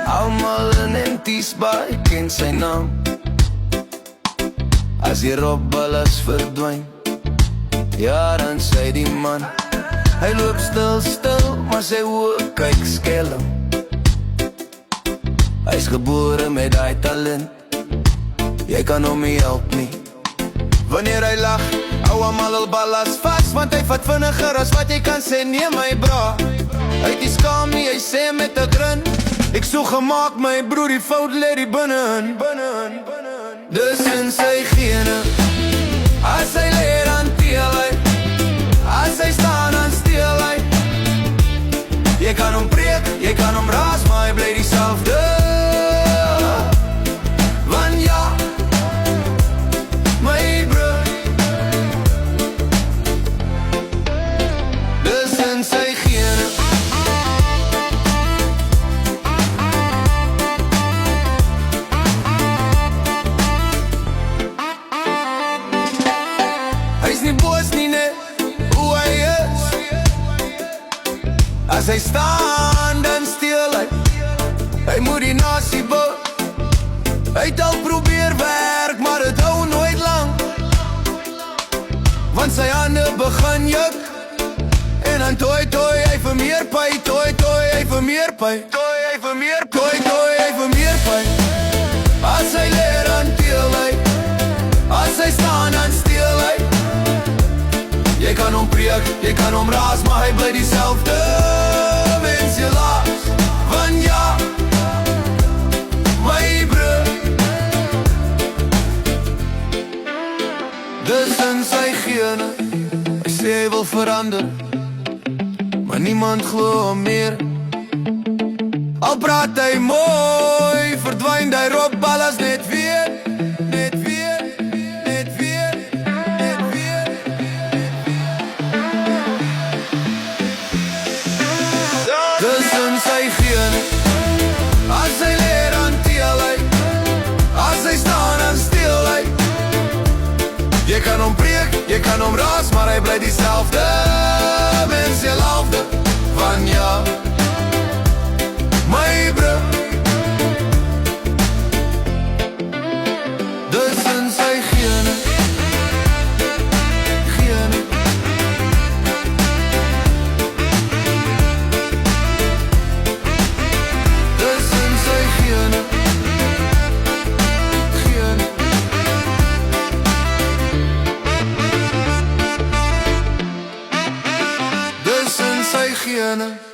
Almal in Entisbaai ken sy naam. As die robballes verdwyn, ja, dan sê die man, hy loop stil, stil, maar sy oë kyk skelm. Hy's gebore met daai talent, jy kan hom nie help nie. Wanneer hy lag, hou almal al ballas vas, want hy vat vinniger as wat jy kan sê, nee my bra. Hy het nie skaam nie, hy sê met 'n grin, ek so gemaak my broer, die fout lê die binne-in. Dis in sy gene, as hy leer aan teel hy, as hy staan dan steel hy. Jy kan hom preek, jy kan hom raas, maar hy bly dieselfde. Want ja, my broer, dis in sy gene. Hy's nie boos nie, net hoe hy is. As hy staan, dan steel hy. Hy moet die nasie bou. Hy het al probeer werk, maar het hou nooit lang. Want sy hande begin juk, en dan toi, toi, hy vir meer py. Toi, toi, hy vir meer py. Toi, hy vir meer py. Toi, toi, hy vir meer py. As hy leer, dan teel hy. As hy staan, dan steel hy. Jy kan hom preek, jy kan hom raas, maar hy bly dieselfde. Wens jy laas, want ja, my broer, dis in sy gene. Hy sê hy wil verander, maar niemand glo hom meer. Al praat hy mooi, verdwyn die robballes net weer. Net weer, net weer, net weer. Dis in sy gene, as hy leer dan teel hy, as hy staan dan steel hy. Jy kan hom preek, jy kan hom raas, maar hy bly dieselfde. Mens jy laafde, van ja, my broer, dis in sy gene. Gene. Dis in sy gene. Gene. Dis in sy gene.